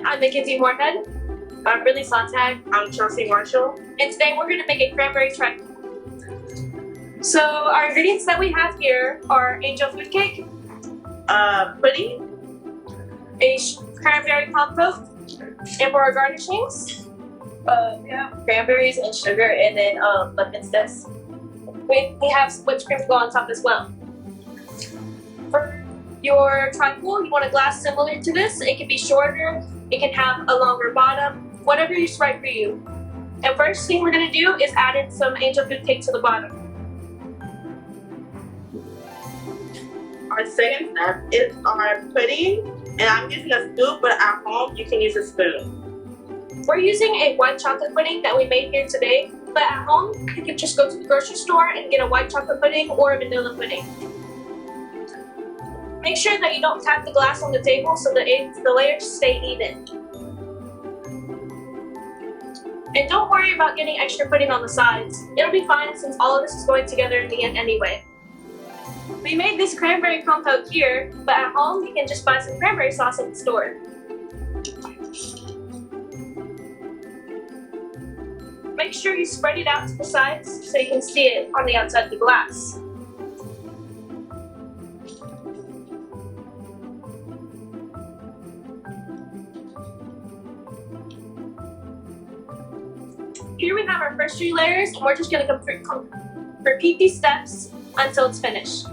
I'm Mackenzie Moorhead. I'm Billy Sontag. I'm Chelsea Marshall. And today we're going to make a cranberry trifle. So our ingredients that we have here are angel food cake, Pudding, a cranberry compote, and for our garnishings, We have cranberries and sugar, and then lemon zest. we have whipped cream to go on top as well. For your trifle, you want a glass similar to this. It can be shorter, it can have a longer bottom, whatever is right for you. And first thing we're going to do is add in some angel food cake to the bottom. our second step is our pudding, and I'm using a scoop, but at home you can use a spoon. We're using a white chocolate pudding that we made here today, but at home you can just go to the grocery store and get a white chocolate pudding or a vanilla pudding. Make sure that you don't tap the glass on the table so the layers stay even. And don't worry about getting extra pudding on the sides. It'll be fine since all of this is going together in the end anyway. We made this cranberry compote here, but at home you can just buy some cranberry sauce at the store. Make sure you spread it out to the sides so you can see it on the outside of the glass. Here we have our first 3 layers, and we're just going to repeat these steps until it's finished.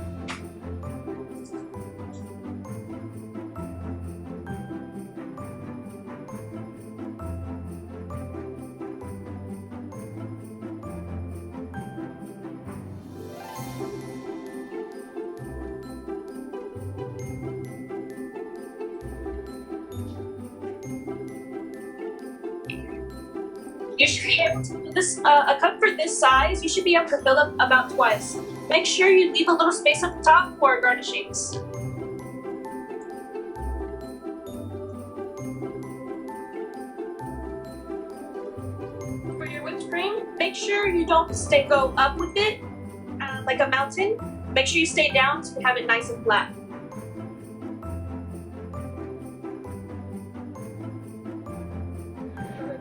You should be able to fill this, a cup for this size, you should be able to fill up about twice. Make sure you leave a little space at the top for garnishings. For your whipped cream, make sure you don't go up with it like a mountain. Make sure you stay down to have it nice and flat.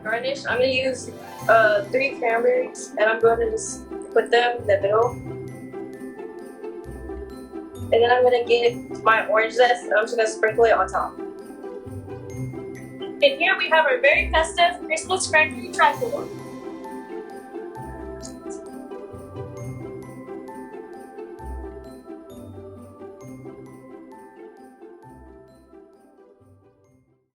Garnish, I'm going to use 3 cranberries, and I'm going to just put them in the middle. And then I'm going to get my orange zest, and I'm just going to sprinkle it on top. And here we have our very festive Christmas cranberry trifle.